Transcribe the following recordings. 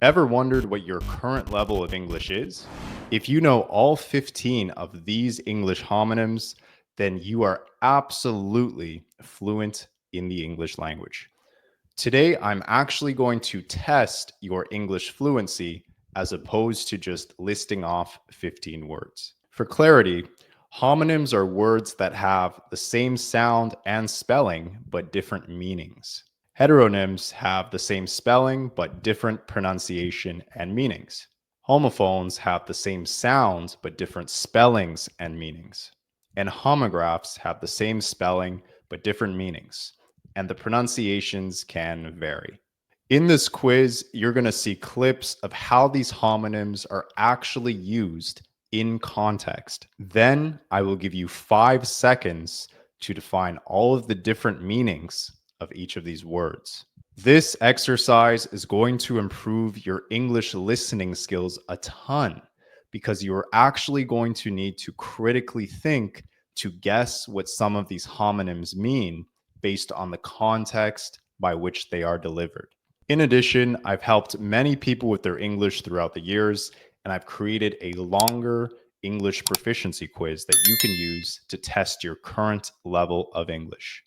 Ever wondered what your current level of English is? If you know all 15 of these English homonyms, then you are absolutely fluent in the English language. Today, I'm actually going to test your English fluency as opposed to just listing off 15 words. For clarity, homonyms are words that have the same sound and spelling but different meanings. Heteronyms have the same spelling but different pronunciation and meanings. Homophones have the same sound but different spellings and meanings. And homographs have the same spelling but different meanings, and the pronunciations can vary. In this quiz, you're going to see clips of how these homonyms are actually used in context. Then I will give you 5 seconds to define all of the different meanings of each of these words. This exercise is going to improve your English listening skills a ton because you are actually going to need to critically think to guess what some of these homonyms mean based on the context by which they are delivered. In addition, I've helped many people with their English throughout the years, and I've created a longer English proficiency quiz that you can use to test your current level of English.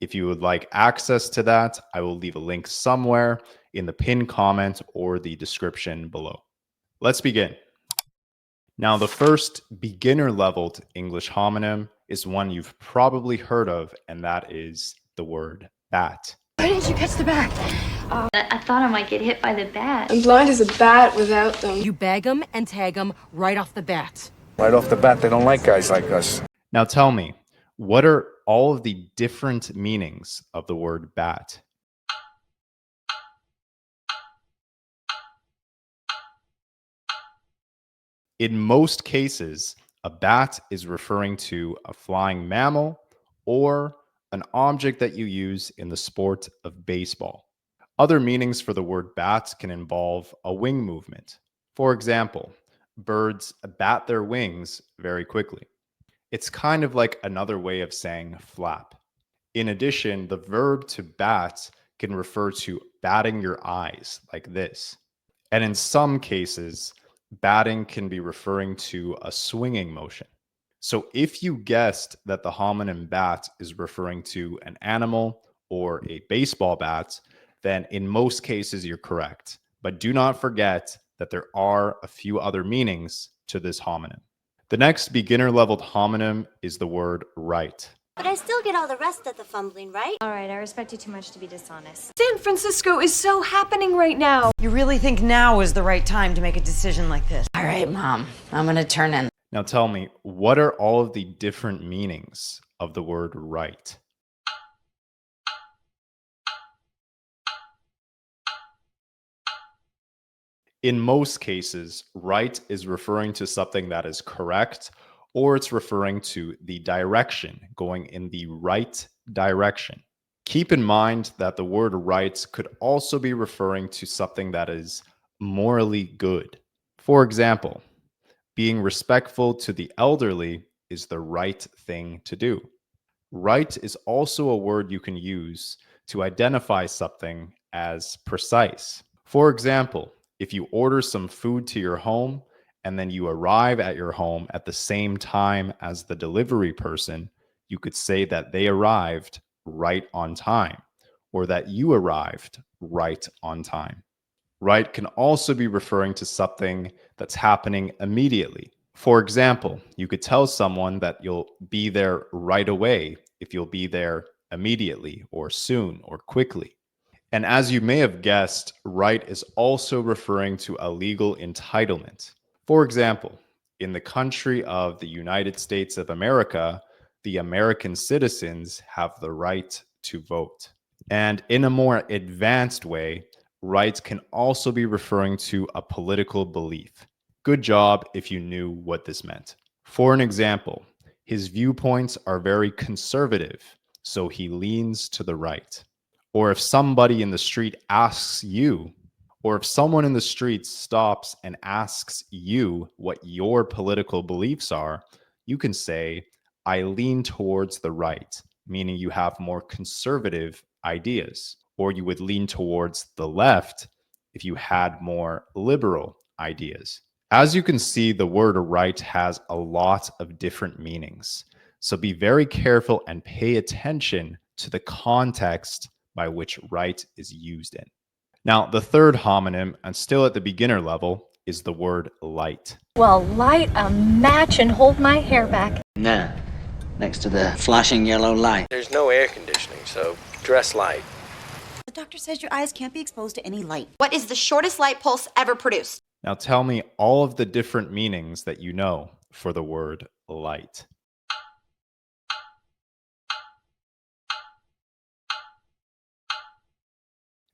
If you would like access to that, I will leave a link somewhere in the pinned comment or the description below. Let's begin. Now, the first beginner-leveled English homonym is one you've probably heard of, and that is the word bat. Why didn't you catch the bat? I thought I might get hit by the bat. I'm blind as a bat without them. You bag them and tag them right off the bat. Right off the bat, they don't like guys like us. Now tell me, what are all of the different meanings of the word bat? In most cases, a bat is referring to a flying mammal or an object that you use in the sport of baseball. Other meanings for the word bat can involve a wing movement. For example, birds bat their wings very quickly. It's kind of like another way of saying flap. In addition, the verb to bat can refer to batting your eyes like this. And in some cases, batting can be referring to a swinging motion. So if you guessed that the homonym bat is referring to an animal or a baseball bat, then in most cases you're correct. But do not forget that there are a few other meanings to this homonym. The next beginner-leveled homonym is the word right. But I still get all the rest of the fumbling, right? All right, I respect you too much to be dishonest. San Francisco is so happening right now. You really think now is the right time to make a decision like this? All right, Mom, I'm gonna turn in. Now tell me, what are all of the different meanings of the word right? In most cases, right is referring to something that is correct, or it's referring to the direction, going in the right direction. Keep in mind that the word right could also be referring to something that is morally good. For example, being respectful to the elderly is the right thing to do. Right is also a word you can use to identify something as precise. For example, if you order some food to your home and then you arrive at your home at the same time as the delivery person, you could say that they arrived right on time, or that you arrived right on time. Right can also be referring to something that's happening immediately. For example, you could tell someone that you'll be there right away if you'll be there immediately or soon or quickly. And as you may have guessed, right is also referring to a legal entitlement. For example, in the country of the United States of America, the American citizens have the right to vote. And in a more advanced way, right can also be referring to a political belief. Good job if you knew what this meant. For an example, his viewpoints are very conservative, so he leans to the right. Or if somebody in the street asks you, or if someone in the street stops and asks you what your political beliefs are, you can say, I lean towards the right, meaning you have more conservative ideas. Or you would lean towards the left, if you had more liberal ideas. As you can see, the word right has a lot of different meanings. So be very careful and pay attention to the context by which right is used in. Now, the third homonym, and still at the beginner level, is the word light. Well, light a match and hold my hair back. Nah, next to the flashing yellow light. There's no air conditioning, so dress light. The doctor says your eyes can't be exposed to any light. What is the shortest light pulse ever produced? Now tell me all of the different meanings that you know for the word light.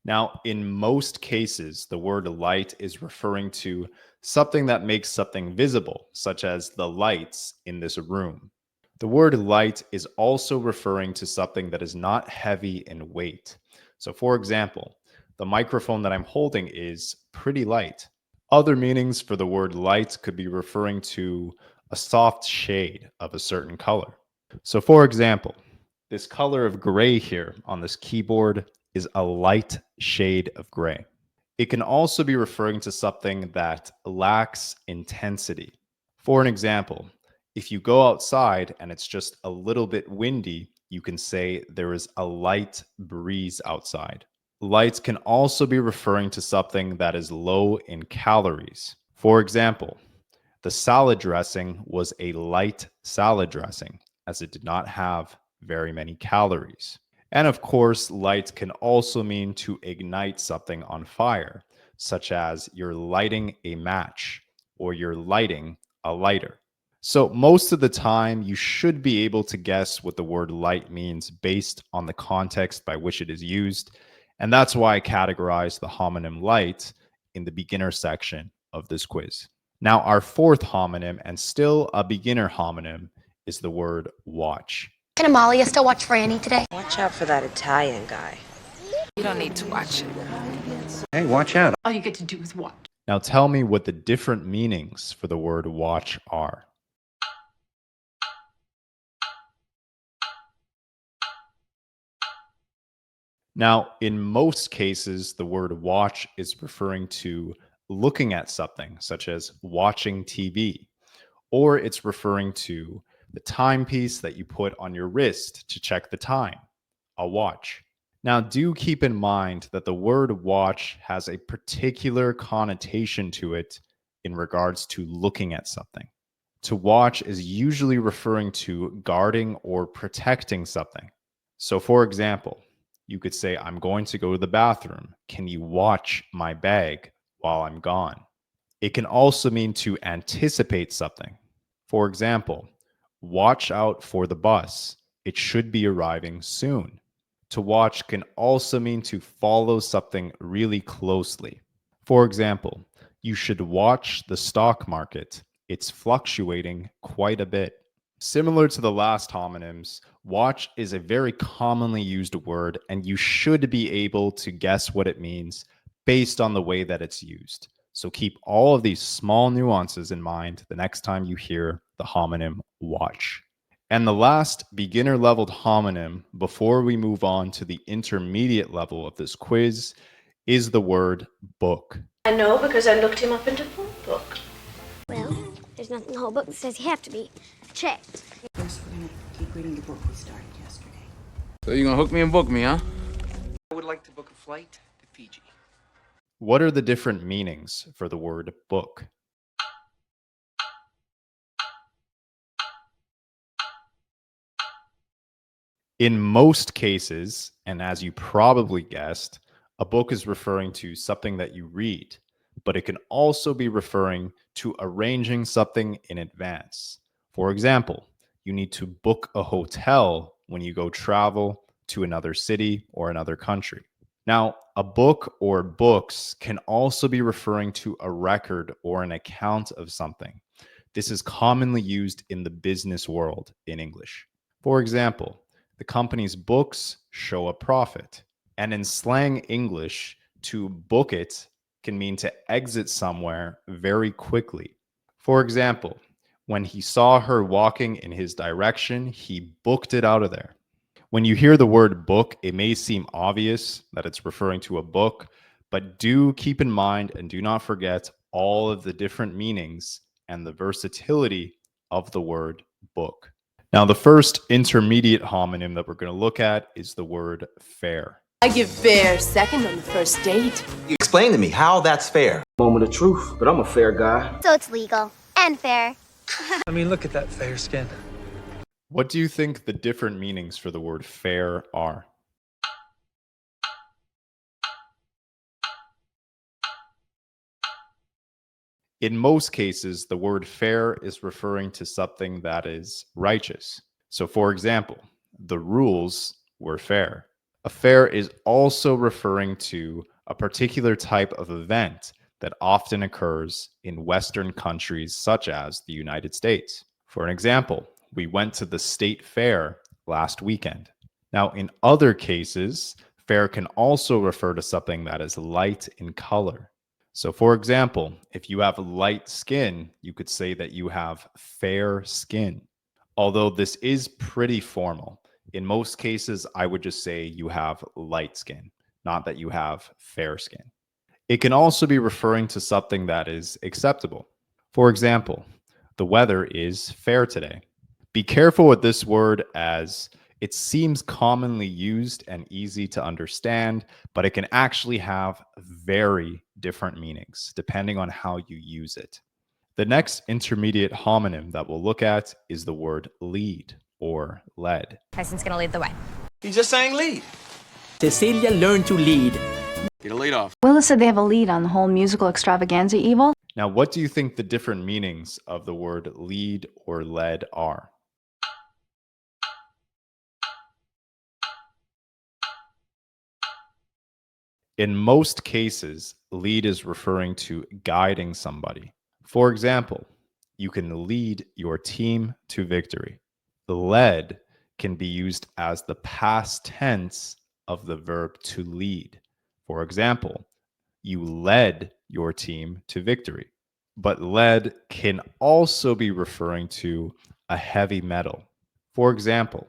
Now, in most cases, the word light is referring to something that makes something visible, such as the lights in this room. The word light is also referring to something that is not heavy in weight. So, for example, the microphone that I'm holding is pretty light. Other meanings for the word light could be referring to a soft shade of a certain color. So, for example, this color of gray here on this keyboard is a light shade of gray. It can also be referring to something that lacks intensity. For an example, if you go outside and it's just a little bit windy, you can say there is a light breeze outside. Light can also be referring to something that is low in calories. For example, the salad dressing was a light salad dressing, as it did not have very many calories. And of course, light can also mean to ignite something on fire, such as you're lighting a match or you're lighting a lighter. So most of the time, you should be able to guess what the word light means based on the context by which it is used. And that's why I categorized the homonym light in the beginner section of this quiz. Now, our fourth homonym, and still a beginner homonym, is the word watch. Can Amalia still watch Franny today? Watch out for that Italian guy. You don't need to watch. Hey, watch out. All you get to do is watch. Now tell me what the different meanings for the word watch are. Now, in most cases, the word watch is referring to looking at something, such as watching TV, or it's referring to the timepiece that you put on your wrist to check the time, a watch. Now, do keep in mind that the word watch has a particular connotation to it in regards to looking at something. To watch is usually referring to guarding or protecting something. So, for example, you could say, I'm going to go to the bathroom. Can you watch my bag while I'm gone? It can also mean to anticipate something. For example, watch out for the bus. It should be arriving soon. To watch can also mean to follow something really closely. For example, you should watch the stock market. It's fluctuating quite a bit. Similar to the last homonyms, watch is a very commonly used word, and you should be able to guess what it means based on the way that it's used. So keep all of these small nuances in mind the next time you hear the homonym watch. And the last beginner leveled homonym before we move on to the intermediate level of this quiz is the word book. I know because I looked him up in the phone book. Well, there's nothing in the whole book that says you have to be. Check. First, we're gonna keep reading the book we started yesterday. So you gonna hook me and book me, huh? I would like to book a flight to Fiji. What are the different meanings for the word book? In most cases, and as you probably guessed, a book is referring to something that you read, but it can also be referring to arranging something in advance. For example, you need to book a hotel when you go travel to another city or another country. Now, a book or books can also be referring to a record or an account of something. This is commonly used in the business world in English. For example, the company's books show a profit. And in slang English, to book it can mean to exit somewhere very quickly. For example, when he saw her walking in his direction, he booked it out of there. When you hear the word book, it may seem obvious that it's referring to a book, But do keep in mind and do not forget all of the different meanings and the versatility of the word book. Now, the first intermediate homonym that we're going to look at is the word fair. I give fair second on the first date. Explain to me how that's fair. Moment of truth, but I'm a fair guy. So it's legal and fair. I mean, look at that fair skin. What do you think the different meanings for the word fair are? In most cases, the word fair is referring to something that is righteous. So, for example, the rules were fair. A fair is also referring to a particular type of event that often occurs in Western countries such as the United States. For an example, we went to the state fair last weekend. Now, in other cases, fair can also refer to something that is light in color. So, for example, if you have light skin, you could say that you have fair skin. Although this is pretty formal, in most cases, I would just say you have light skin, not that you have fair skin. It can also be referring to something that is acceptable. For example, the weather is fair today. Be careful with this word as it seems commonly used and easy to understand, but it can actually have very different meanings depending on how you use it. The next intermediate homonym that we'll look at is the word lead or led. Tyson's gonna lead the way. He's just saying lead. Cecilia learned to lead. Get a lead off. Willa said they have a lead on the whole musical extravaganza evil. Now, what do you think the different meanings of the word lead or led are? In most cases, lead is referring to guiding somebody. For example, you can lead your team to victory. The led can be used as the past tense of the verb to lead. For example, you led your team to victory. But lead can also be referring to a heavy metal. For example,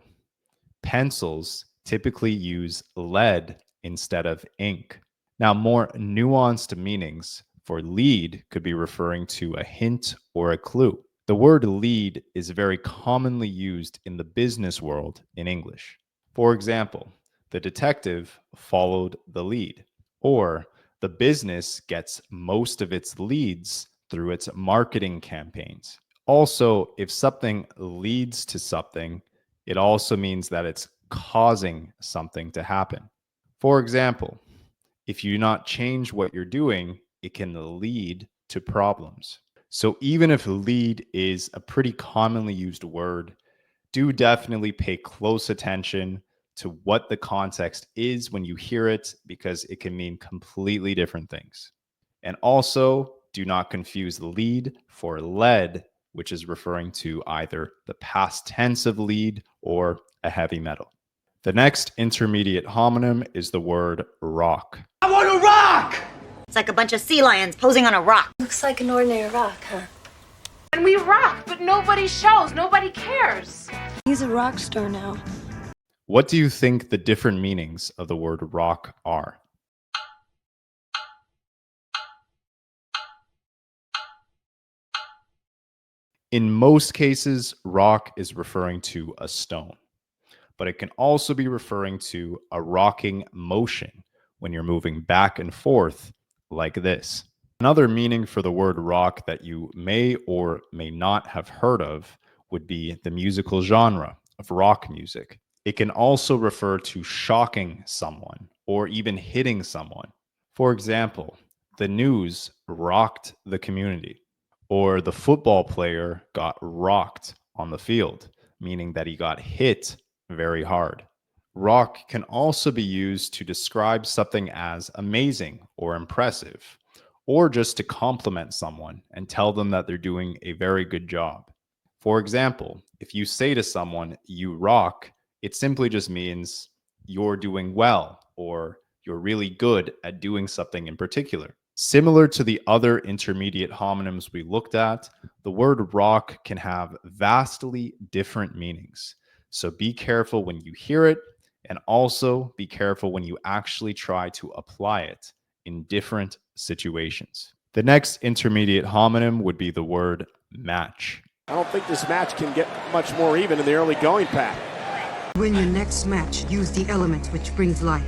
pencils typically use lead instead of ink. Now, more nuanced meanings for lead could be referring to a hint or a clue. The word lead is very commonly used in the business world in English. For example, the detective followed the lead, or the business gets most of its leads through its marketing campaigns. Also, if something leads to something, it also means that it's causing something to happen. For example, if you not change what you're doing, it can lead to problems. So even if lead is a pretty commonly used word, do definitely pay close attention to what the context is when you hear it, because it can mean completely different things. And also, do not confuse lead for led, which is referring to either the past tense of lead or a heavy metal. The next intermediate homonym is the word rock. I want to rock! It's like a bunch of sea lions posing on a rock. Looks like an ordinary rock, huh? And we rock, but nobody shows, nobody cares. He's a rock star now. What do you think the different meanings of the word rock are? In most cases, rock is referring to a stone, but it can also be referring to a rocking motion when you're moving back and forth like this. Another meaning for the word rock that you may or may not have heard of would be the musical genre of rock music. It can also refer to shocking someone or even hitting someone. For example, the news rocked the community, or the football player got rocked on the field, meaning that he got hit very hard. Rock can also be used to describe something as amazing or impressive, or just to compliment someone and tell them that they're doing a very good job. For example, if you say to someone, "You rock," it simply just means you're doing well or you're really good at doing something in particular. Similar to the other intermediate homonyms we looked at, the word rock can have vastly different meanings. So be careful when you hear it, and also be careful when you actually try to apply it in different situations. The next intermediate homonym would be the word match. I don't think this match can get much more even in the early going, Pat. Win your next match. Use the element which brings life.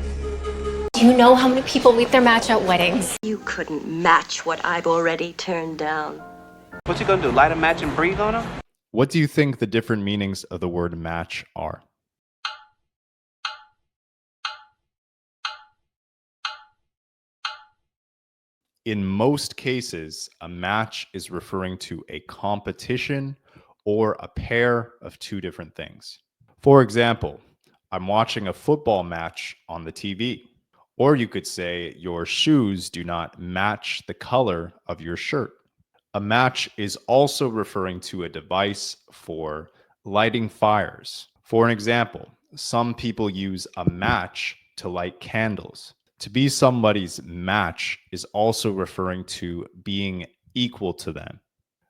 Do you know how many people meet their match at weddings? You couldn't match what I've already turned down. What you gonna do, light a match and breathe on him? What do you think the different meanings of the word match are? In most cases, a match is referring to a competition or a pair of two different things. For example, I'm watching a football match on the TV. Or you could say your shoes do not match the color of your shirt. A match is also referring to a device for lighting fires. For an example, some people use a match to light candles. To be somebody's match is also referring to being equal to them.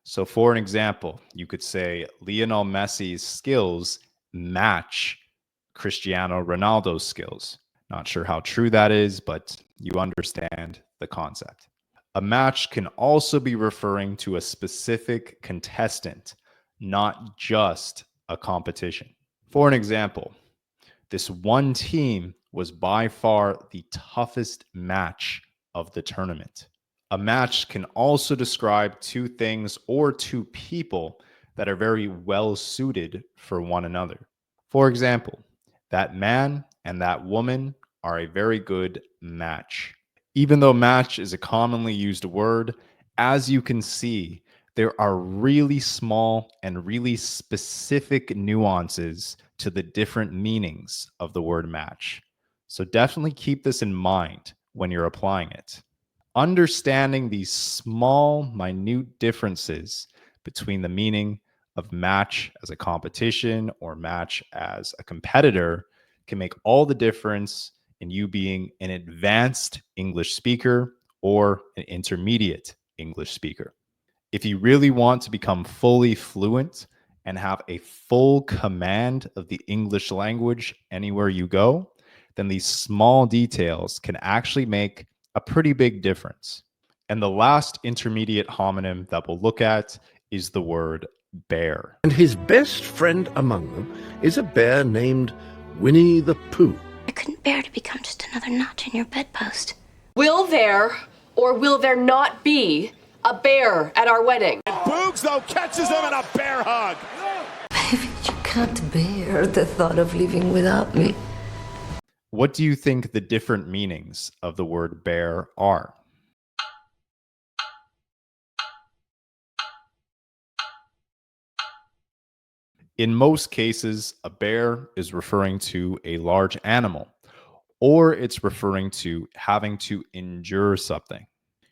So for an example, you could say Lionel Messi's skills match Cristiano Ronaldo's skills. Not sure how true that is, but you understand the concept. A match can also be referring to a specific contestant, not just a competition. For an example, this one team was by far the toughest match of the tournament. A match can also describe two things or two people that are very well suited for one another. For example, that man and that woman are a very good match. Even though match is a commonly used word, as you can see, there are really small and really specific nuances to the different meanings of the word match. So definitely keep this in mind when you're applying it. Understanding these small, minute differences between the meaning of match as a competition or match as a competitor can make all the difference in you being an advanced English speaker or an intermediate English speaker. If you really want to become fully fluent and have a full command of the English language anywhere you go, then these small details can actually make a pretty big difference. And the last intermediate homonym that we'll look at is the word bear. And his best friend among them is a bear named Winnie the Pooh. I couldn't bear to become just another notch in your bedpost. Will there or will there not be a bear at our wedding? And Boogs, though, catches him in a bear hug. Baby, you can't bear the thought of leaving without me. What do you think the different meanings of the word bear are? In most cases, a bear is referring to a large animal, or it's referring to having to endure something.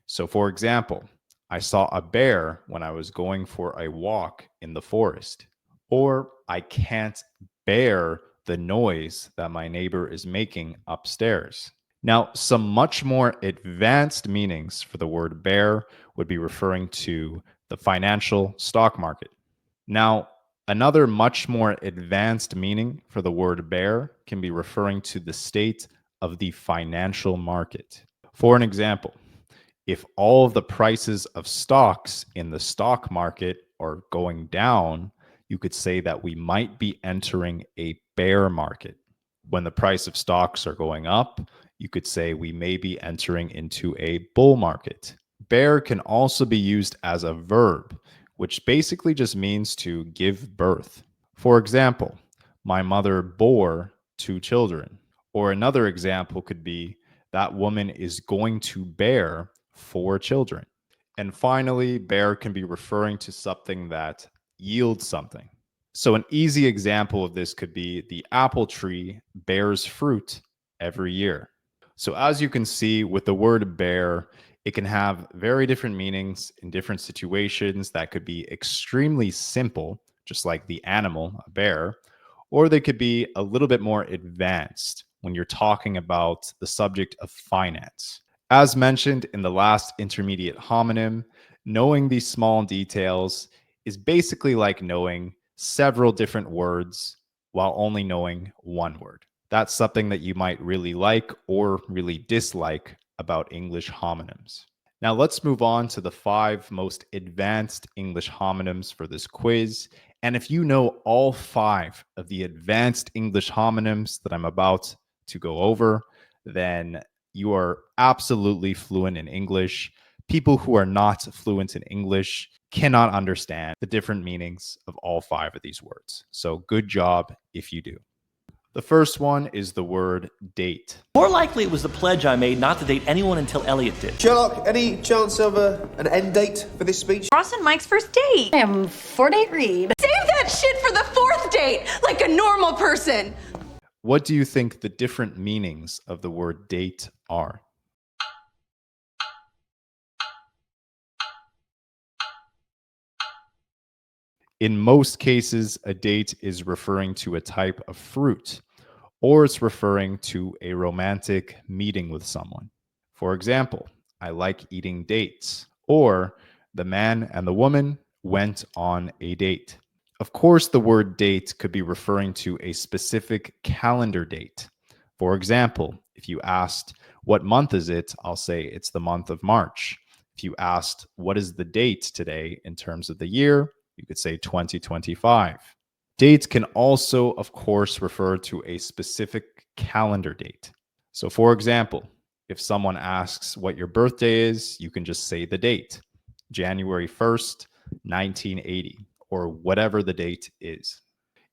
So, for example, I saw a bear when I was going for a walk in the forest, or I can't bear the noise that my neighbor is making upstairs. Now, some much more advanced meanings for the word bear would be referring to the financial stock market. Now, another much more advanced meaning for the word bear can be referring to the state of the financial market. For an example, if all of the prices of stocks in the stock market are going down, you could say that we might be entering a bear market. When the price of stocks are going up, you could say we may be entering into a bull market. Bear can also be used as a verb, which basically just means to give birth. For example, my mother bore 2 children. Or another example could be that woman is going to bear 4 children. And finally, bear can be referring to something that yields something. So an easy example of this could be the apple tree bears fruit every year. So as you can see with the word bear, it can have very different meanings in different situations that could be extremely simple, just like the animal, a bear, or they could be a little bit more advanced when you're talking about the subject of finance. As mentioned in the last intermediate homonym, knowing these small details is basically like knowing several different words while only knowing one word. That's something that you might really like or really dislike about English homonyms. Now let's move on to the 5 most advanced English homonyms for this quiz. And if you know all 5 of the advanced English homonyms that I'm about to go over, then you are absolutely fluent in English. People who are not fluent in English cannot understand the different meanings of all 5 of these words. So good job if you do. The first one is the word date. More likely it was the pledge I made not to date anyone until Elliot did. Sherlock, any chance of an end date for this speech? Ross and Mike's first date. I am 4-date read. Save that shit for the 4th date, like a normal person. What do you think the different meanings of the word date are? In most cases, a date is referring to a type of fruit, or it's referring to a romantic meeting with someone. For example, I like eating dates, or the man and the woman went on a date. Of course, the word date could be referring to a specific calendar date. For example, if you asked, "What month is it?" I'll say it's the month of March. If you asked, "What is the date today in terms of the year?" you could say 2025. Dates can also, of course, refer to a specific calendar date. So, for example, if someone asks what your birthday is, you can just say the date, January 1st, 1980, or whatever the date is.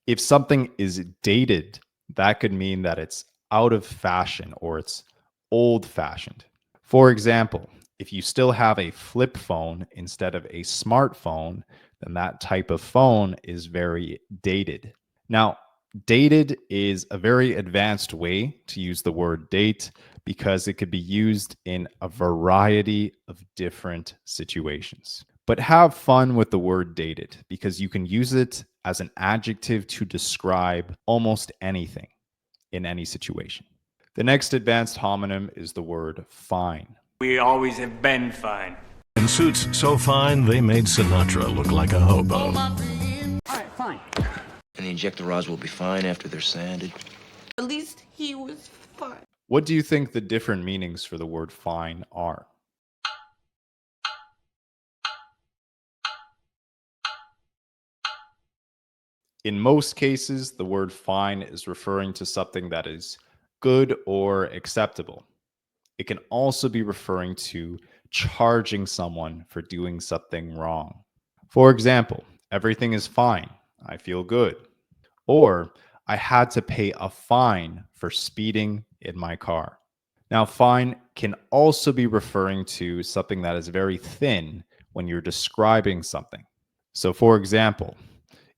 If something is dated, that could mean that it's out of fashion or it's old-fashioned. For example, if you still have a flip phone instead of a smartphone, then that type of phone is very dated. Now, dated is a very advanced way to use the word date because it could be used in a variety of different situations. But have fun with the word dated because you can use it as an adjective to describe almost anything in any situation. The next advanced homonym is the word fine. We always have been fine. In suits so fine, they made Sinatra look like a hobo. All right, fine. And the injector rods will be fine after they're sanded. At least he was fine. What do you think the different meanings for the word fine are? In most cases, the word fine is referring to something that is good or acceptable. It can also be referring to charging someone for doing something wrong. For example, everything is fine. I feel good. Or I had to pay a fine for speeding in my car. Now, fine can also be referring to something that is very thin when you're describing something. So, for example,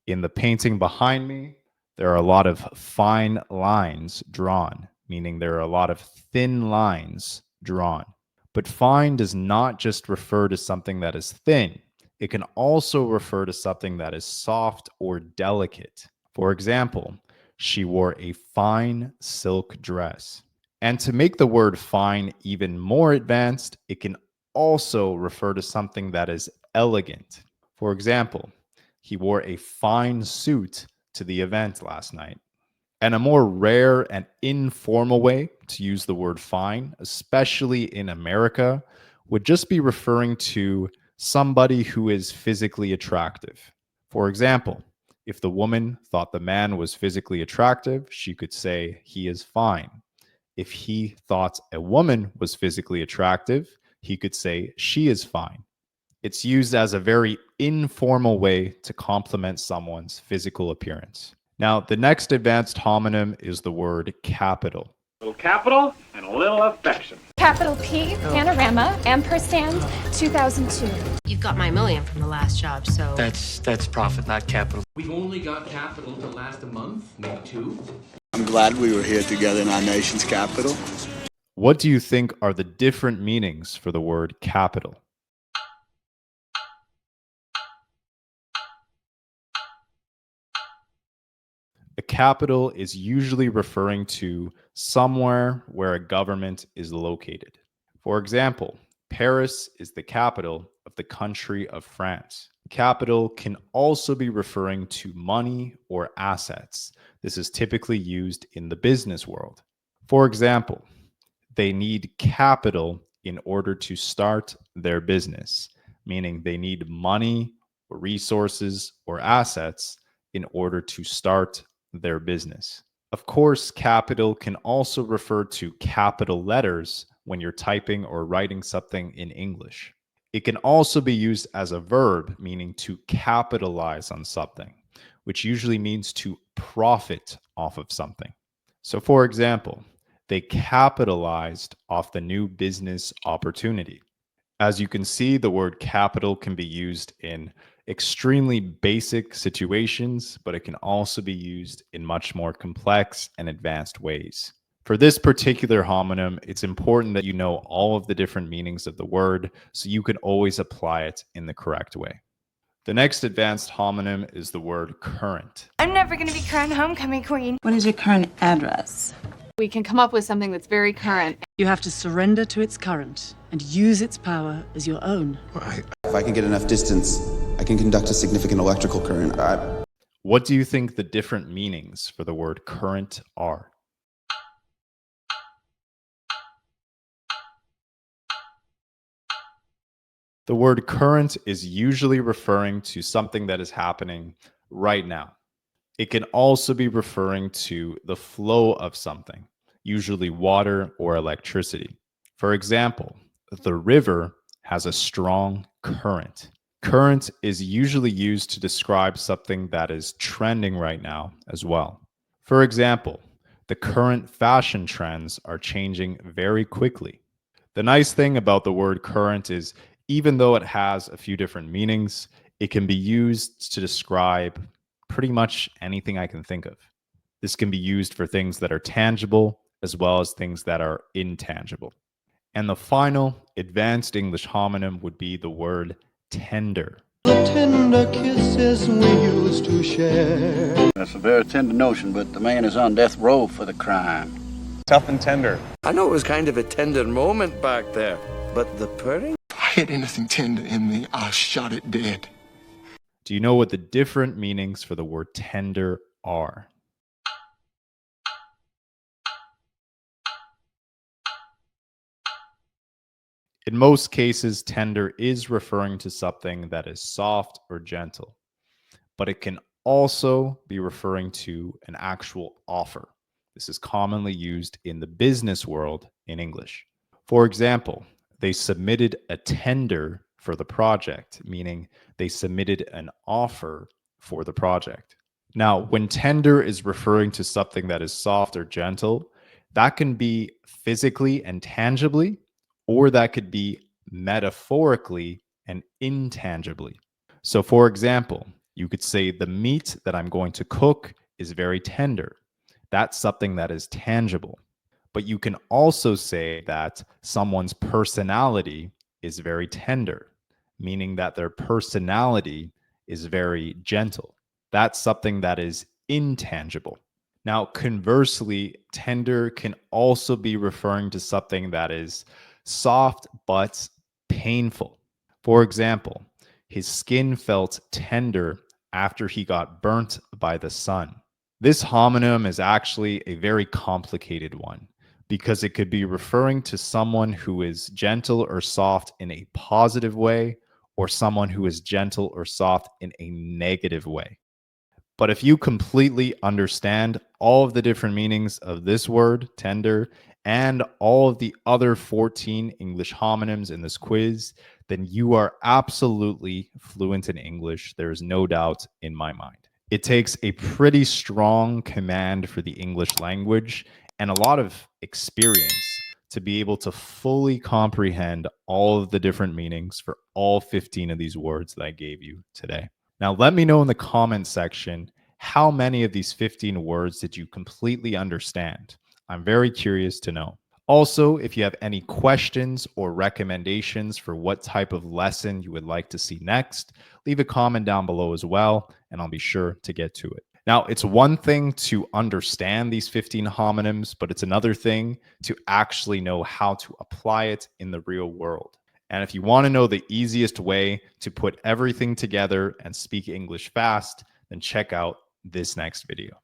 in the painting behind me, there are a lot of fine lines drawn, meaning there are a lot of thin lines drawn. But fine does not just refer to something that is thin. It can also refer to something that is soft or delicate. For example, she wore a fine silk dress. And to make the word fine even more advanced, it can also refer to something that is elegant. For example, he wore a fine suit to the event last night. And a more rare and informal way to use the word fine, especially in America, would just be referring to somebody who is physically attractive. For example, if the woman thought the man was physically attractive, she could say he is fine. If he thought a woman was physically attractive, he could say she is fine. It's used as a very informal way to compliment someone's physical appearance. Now, the next advanced homonym is the word capital. A little capital and a little affection. Capital P, Panorama, ampersand, 2002. You've got my million from the last job, so... That's profit, not capital. We've only got capital to last a month, maybe 2. I'm glad we were here together in our nation's capital. What do you think are the different meanings for the word capital? A capital is usually referring to somewhere where a government is located. For example, Paris is the capital of the country of France. Capital can also be referring to money or assets. This is typically used in the business world. For example, they need capital in order to start their business, meaning they need money or resources or assets in order to start their business. Of course, capital can also refer to capital letters when you're typing or writing something in English. It can also be used as a verb, meaning to capitalize on something, which usually means to profit off of something. So, for example, they capitalized off the new business opportunity. As you can see, the word capital can be used in extremely basic situations, but it can also be used in much more complex and advanced ways. For this particular homonym, it's important that you know all of the different meanings of the word so you can always apply it in the correct way. The next advanced homonym is the word current. I'm never going to be crowned homecoming queen. What is your current address? We can come up with something that's very current. You have to surrender to its current and use its power as your own. If I can get enough distance, I can conduct a significant electrical current. What do you think the different meanings for the word current are? The word current is usually referring to something that is happening right now. It can also be referring to the flow of something, usually water or electricity. For example, the river has a strong current. Current is usually used to describe something that is trending right now as well. For example, the current fashion trends are changing very quickly. The nice thing about the word current is even though it has a few different meanings, it can be used to describe pretty much anything I can think of. This can be used for things that are tangible as well as things that are intangible. And the final advanced English homonym would be the word tender. Tender kisses we used to share. That's a very tender notion, but the man is on death row for the crime. Tough and tender. I know it was kind of a tender moment back there, but the purring? If I had anything tender in me, I shot it dead. Do you know what the different meanings for the word tender are? In most cases, tender is referring to something that is soft or gentle, but it can also be referring to an actual offer. This is commonly used in the business world in English. For example, they submitted a tender for the project, meaning they submitted an offer for the project. Now, when tender is referring to something that is soft or gentle, that can be physically and tangibly, or that could be metaphorically and intangibly. So, for example, you could say the meat that I'm going to cook is very tender. That's something that is tangible. But you can also say that someone's personality is very tender, meaning that their personality is very gentle. That's something that is intangible. Now, conversely, tender can also be referring to something that is soft but painful. For example, his skin felt tender after he got burnt by the sun. This homonym is actually a very complicated one because it could be referring to someone who is gentle or soft in a positive way or someone who is gentle or soft in a negative way. But if you completely understand all of the different meanings of this word, tender, and all of the other 14 English homonyms in this quiz, then you are absolutely fluent in English. There is no doubt in my mind. It takes a pretty strong command for the English language and a lot of experience to be able to fully comprehend all of the different meanings for all 15 of these words that I gave you today. Now, let me know in the comments section, how many of these 15 words did you completely understand? I'm very curious to know. Also, if you have any questions or recommendations for what type of lesson you would like to see next, leave a comment down below as well, and I'll be sure to get to it. Now, it's one thing to understand these 15 homonyms, but it's another thing to actually know how to apply it in the real world. And if you want to know the easiest way to put everything together and speak English fast, then check out this next video.